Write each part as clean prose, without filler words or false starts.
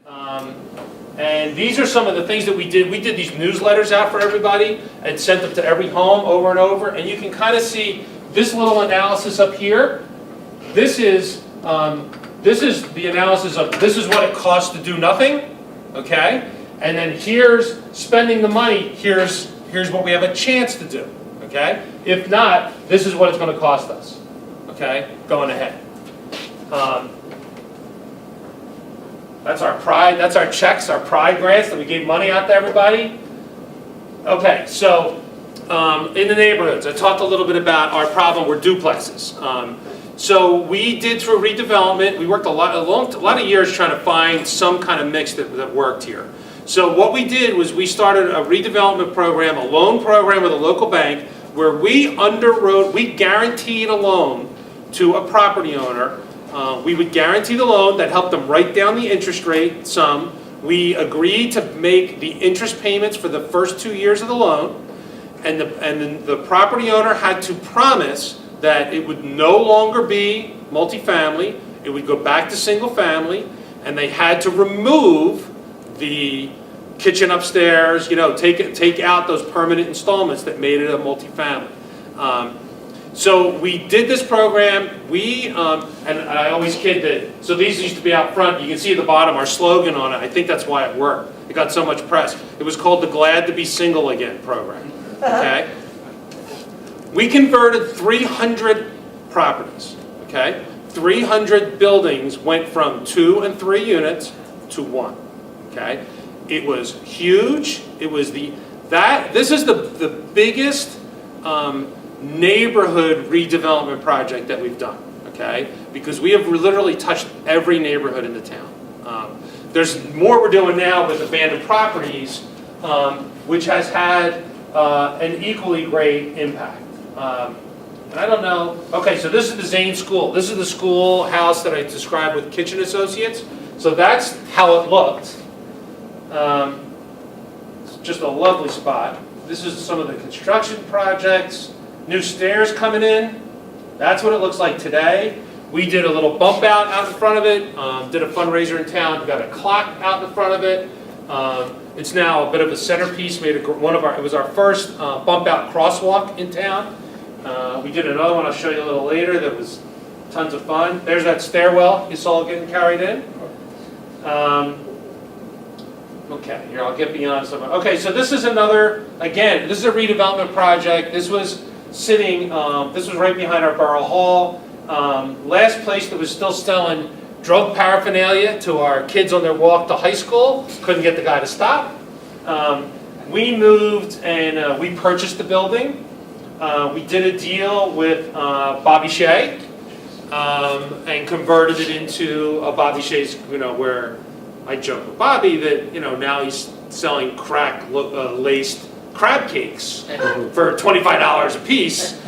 And these are some of the things that we did. We did these newsletters out for everybody and sent them to every home over and over. And you can kind of see this little analysis up here. This is the analysis of this is what it costs to do nothing, okay? And then here's spending the money. Here's what we have a chance to do, okay? If not, this is what it's going to cost us, okay? Going ahead. That's our pride. That's our checks, our pride grants that we gave money out to everybody. Okay, so in the neighborhoods, I talked a little bit about our problem were duplexes. So we did through redevelopment. We worked a lot of years trying to find some kind of mix that worked here. So what we did was we started a redevelopment program, a loan program with a local bank, where we underwrote, we guaranteed a loan to a property owner. We would guarantee the loan that helped them write down the interest rate sum. We agreed to make the interest payments for the first 2 years of the loan, and then the property owner had to promise that it would no longer be multifamily, it would go back to single family, and they had to remove the kitchen upstairs, take out those permanent installments that made it a multifamily. So we did this program. And I always kid that, so these used to be out front. You can see at the bottom our slogan on it. I think that's why it worked. It got so much press. It was called the Glad to Be Single Again program. Okay? We converted 300 properties. Okay? 300 buildings went from 2 and 3 units to 1. Okay? It was huge. It was this is the biggest neighborhood redevelopment project that we've done, okay? Because we have literally touched every neighborhood in the town. There's more we're doing now with abandoned properties, which has had an equally great impact. And I don't know, okay, so this is the Zane School. This is the schoolhouse that I described with Kitchen Associates. So that's how it looked. It's just a lovely spot. This is some of the construction projects. New stairs coming in. That's what it looks like today. We did a little bump out in front of it. Did a fundraiser in town. We got a clock out in front of it. It's now a bit of a centerpiece. It was our first bump out crosswalk in town. We did another one I'll show you a little later that was tons of fun. There's that stairwell you saw getting carried in. Okay, here I'll get beyond some. Okay, so this is another, again, this is a redevelopment project. This was sitting, this was right behind our Borough Hall. Last place that was still selling drug paraphernalia to our kids on their walk to high school. Couldn't get the guy to stop. We moved and we purchased the building. We did a deal with Bobby Shea and converted it into a Bobby Shea's, where I joke with Bobby that, now he's selling crack-laced crab cakes for $25 a piece,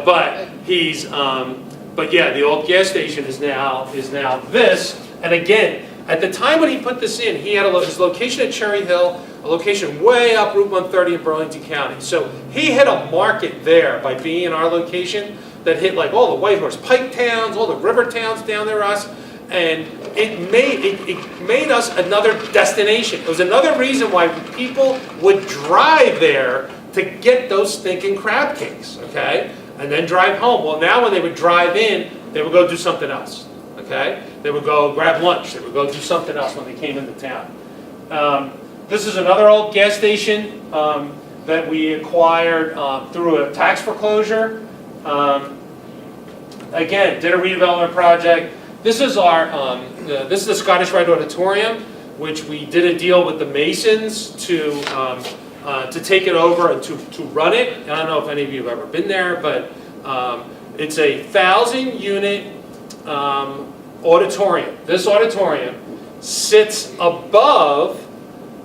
but he's, but yeah, the old gas station is now this. And again, at the time when he put this in, he had his location at Cherry Hill, a location way up Route 130 in Burlington County. So he hit a market there by being in our location that hit like all the White Horse Pike towns, all the river towns down there, and it made us another destination. It was another reason why people would drive there to get those stinking crab cakes, okay? And then drive home. Well, now when they would drive in, they would go do something else, okay? They would go grab lunch. They would go do something else when they came into town. This is another old gas station that we acquired through a tax foreclosure. Again, did a redevelopment project. This is this is the Scottish Rite Auditorium, which we did a deal with the Masons to take it over and to run it. I don't know if any of you have ever been there, but it's a 1,000-unit auditorium. This auditorium sits above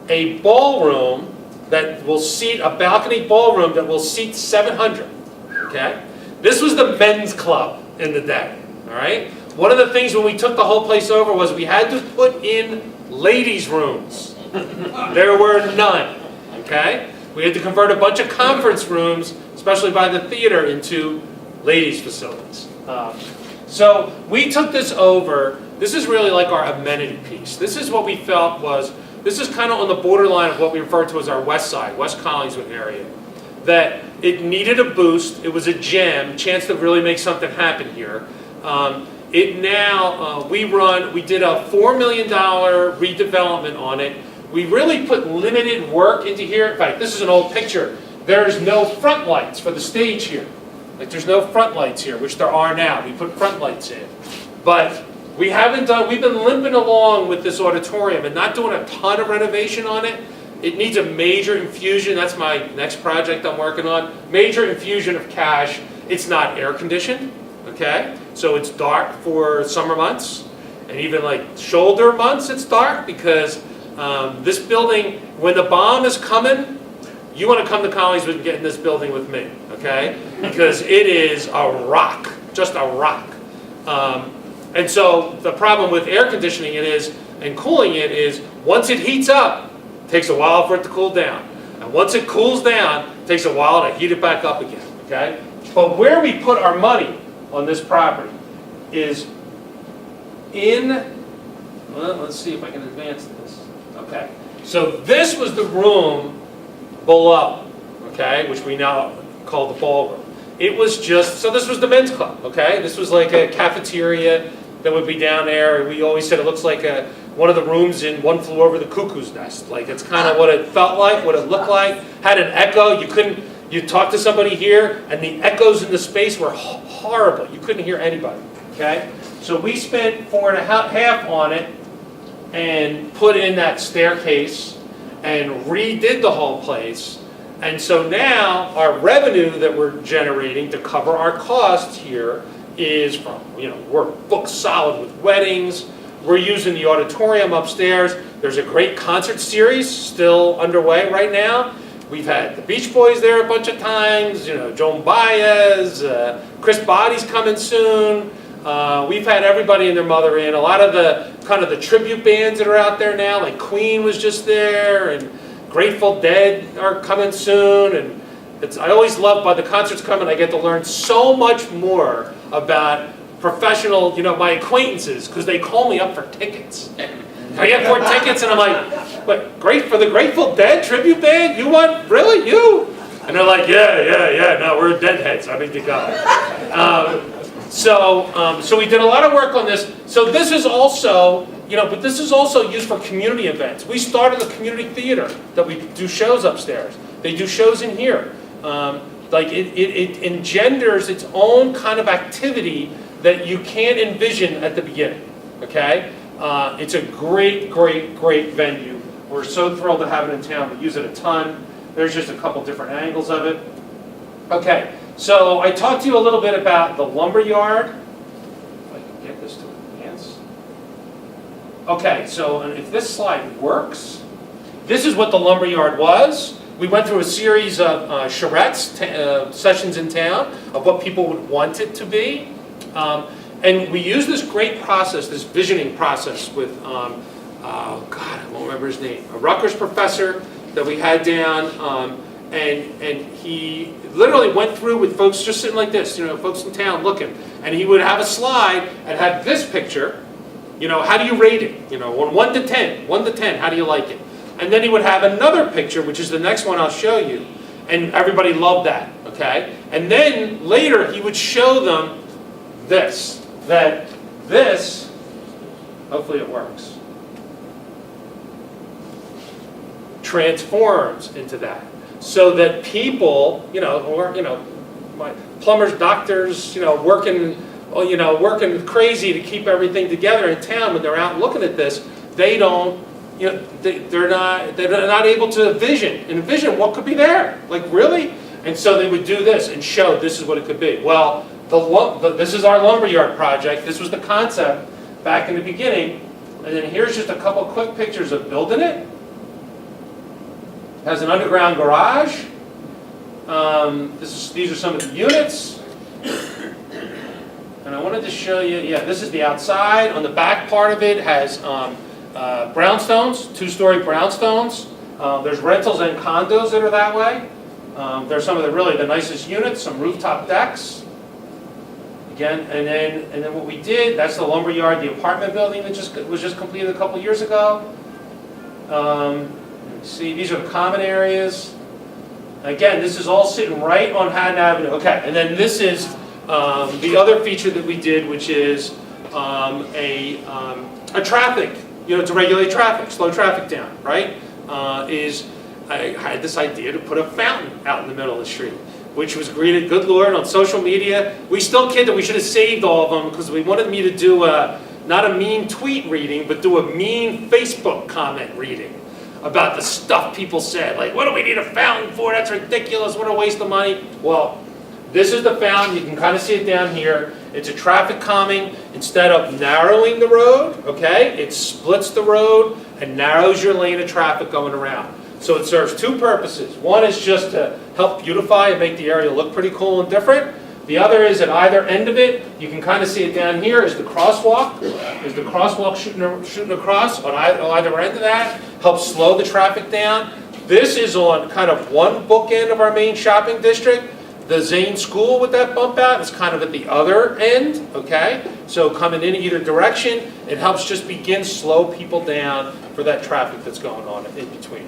a ballroom that will seat, a balcony ballroom that will seat 700, okay? This was the men's club in the day, all right? One of the things when we took the whole place over was we had to put in ladies' rooms. There were none, okay? We had to convert a bunch of conference rooms, especially by the theater, into ladies' facilities. So we took this over This is really like our amenity piece. This is what we felt was, this is kind of on the borderline of what we refer to as our west side, West Collingswood area. That it needed a boost, it was a gem, chance to really make something happen here. We did a $4 million redevelopment on it. We really put limited work into here. In fact, this is an old picture. There's no front lights for the stage here. Like there's no front lights here, which there are now. We put front lights in. But we've been limping along with this auditorium and not doing a ton of renovation on it. It needs a major infusion. That's my next project I'm working on. Major infusion of cash. It's not air conditioned, okay? So it's dark for summer months. And even like shoulder months, it's dark because this building, when the bomb is coming, you want to come to Collingswood and get in this building with me, okay? Because it is a rock, just a rock. And so the problem with air conditioning and cooling it is, once it heats up, it takes a while for it to cool down. And once it cools down, it takes a while to heat it back up again, okay? But where we put our money on this property is well, let's see if I can advance this. Okay, so this was the room below, okay, which we now call the ballroom. It was just, so this was the men's club, okay? This was like a cafeteria that would be down there. We always said it looks like one of the rooms in One Flew Over the Cuckoo's Nest. Like it's kind of what it felt like, what it looked like. Had an echo. You talk to somebody here, and the echoes in the space were horrible. You couldn't hear anybody, okay? So we spent $4.5 on it and put in that staircase and redid the whole place. And so now our revenue that we're generating to cover our costs here is from, we're booked solid with weddings. We're using the auditorium upstairs. There's a great concert series still underway right now. We've had the Beach Boys there a bunch of times, Joan Baez, Chris Body's coming soon. We've had everybody and their mother in. A lot of the tribute bands that are out there now, like Queen was just there, and Grateful Dead are coming soon. And I always love, by the concerts coming, I get to learn so much more about professional, my acquaintances, because they call me up for tickets. I get 4 tickets, and I'm like, "What? Great for the Grateful Dead tribute band? You want, really, you?" And they're like, "Yeah. No, we're Deadheads. I need to go." So we did a lot of work on this. So this is also, but this is also used for community events. We started a community theater that we do shows upstairs. They do shows in here. It engenders its own kind of activity that you can't envision at the beginning, okay? It's a great venue. We're so thrilled to have it in town. We use it a ton. There's just a couple different angles of it. Okay, so I talked to you a little bit about the lumber yard. If I can get this to advance. Okay, so if this slide works, this is what the lumber yard was. We went through a series of charrettes, sessions in town, of what people would want it to be. And we used this great process, this visioning process with, I won't remember his name, a Rutgers professor that we had down, and he literally went through with folks just sitting like this, folks in town looking, and he would have a slide and have this picture, how do you rate it? On 1 to 10, how do you like it? And then he would have another picture, which is the next one I'll show you, and everybody loved that, okay? And then later he would show them this, hopefully it works, transforms into that. So that people, my plumbers, doctors, working crazy to keep everything together in town, when they're out looking at this, they don't, they're not able to envision what could be there. Like, really? And so they would do this and show this is what it could be. Well, this is our lumberyard project. This was the concept back in the beginning. And then here's just a couple quick pictures of building it. It has an underground garage. These are some of the units. And I wanted to show you, this is the outside. On the back part of it has brownstones, 2-story brownstones. There's rentals and condos that are that way. There's some of the nicest units, some rooftop decks. Again, and then what we did, that's the lumber yard, the apartment building that was just completed a couple years ago. See, these are the common areas. Again, this is all sitting right on Haddon Avenue. Okay, and then this is the other feature that we did, which is a traffic, to regulate traffic, slow traffic down, right? I had this idea to put a fountain out in the middle of the street, which was greeted, good Lord, on social media. We still kid that we should have saved all of them because we wanted me to do not a mean tweet reading, but do a mean Facebook comment reading about the stuff people said. Like, what do we need a fountain for? That's ridiculous. What a waste of money. Well, this is the fountain. You can kind of see it down here. It's a traffic calming. Instead of narrowing the road, okay, it splits the road and narrows your lane of traffic going around. So it serves two purposes. One is just to help beautify and make the area look pretty cool and different. The other is at either end of it, you can kind of see it down here, is the crosswalk. Is the crosswalk shooting across on either end of that. Helps slow the traffic down. This is on kind of one bookend of our main shopping district. The Zane School with that bump out is kind of at the other end, okay? So coming in either direction, it helps just slow people down for that traffic that's going on in between.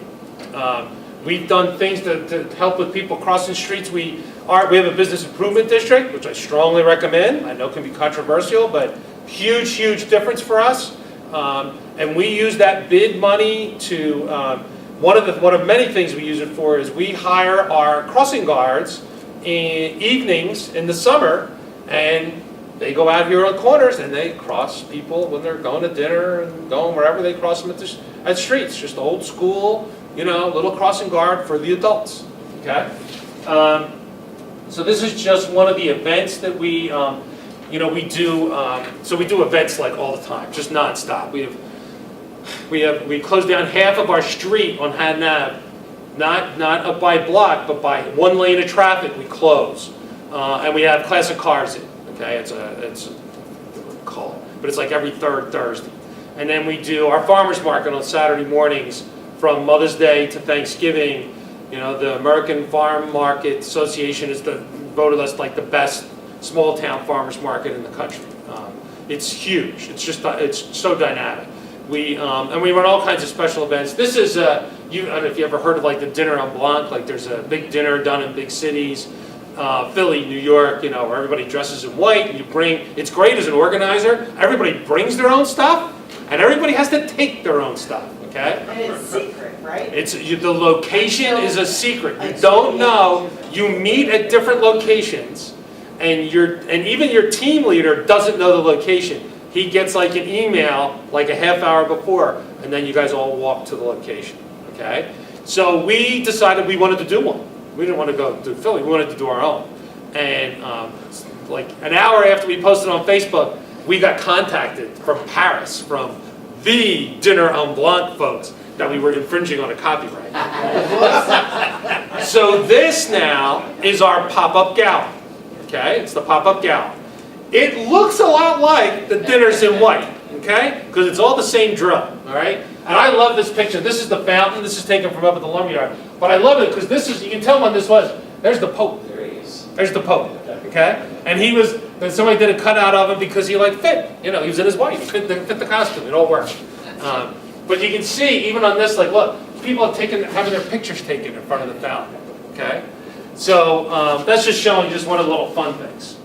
We've done things to help with people crossing streets. We have a business improvement district, which I strongly recommend. I know can be controversial, but huge difference for us. And we use that bid money to, one of many things we use it for is we hire our crossing guards in evenings in the summer, and they go out here on corners and they cross people when they're going to dinner and going wherever. They cross them at streets, just old school, little crossing guard for the adults, okay? So this is just one of the events that we do. So we do events like all the time, just nonstop. We close down half of our street on Haddon Ave, not up by block, but by one lane of traffic we close, and we have classic cars in. Okay, it's call it, but it's like every third Thursday, and then we do our farmers market on Saturday mornings. From Mother's Day to Thanksgiving, the American Farm Market Association has voted us like the best small town farmers market in the country. It's huge. It's so dynamic. We run all kinds of special events. This is I don't know if you ever heard of like the dinner en blanc. Like there's a big dinner done in big cities, Philly, New York. Where everybody dresses in white. And it's great as an organizer. Everybody brings their own stuff, and everybody has to take their own stuff. Okay? And it's secret, right? The location is a secret. You don't know. You meet at different locations, and even your team leader doesn't know the location. He gets like an email like a half hour before, and then you guys all walk to the location. Okay? So we decided we wanted to do one. We didn't want to go to Philly. We wanted to do our own. And like an hour after we posted on Facebook, we got contacted from Paris, from the dinner en blanc folks, that we were infringing on a copyright. So this now is our pop-up gala. Okay, it's the pop-up gala. It looks a lot like the dinners in white, okay? Because it's all the same drill, all right? And I love this picture. This is the fountain. This is taken from up at the lumberyard. But I love it because you can tell when this was. There's the Pope. There he is. There's the Pope, okay? And somebody did a cutout of him because he fit. He was in his white. He fit the costume. It all worked. But you can see, even on this, like, look, people are having their pictures taken in front of the fountain, okay? So that's just showing just one of the little fun things.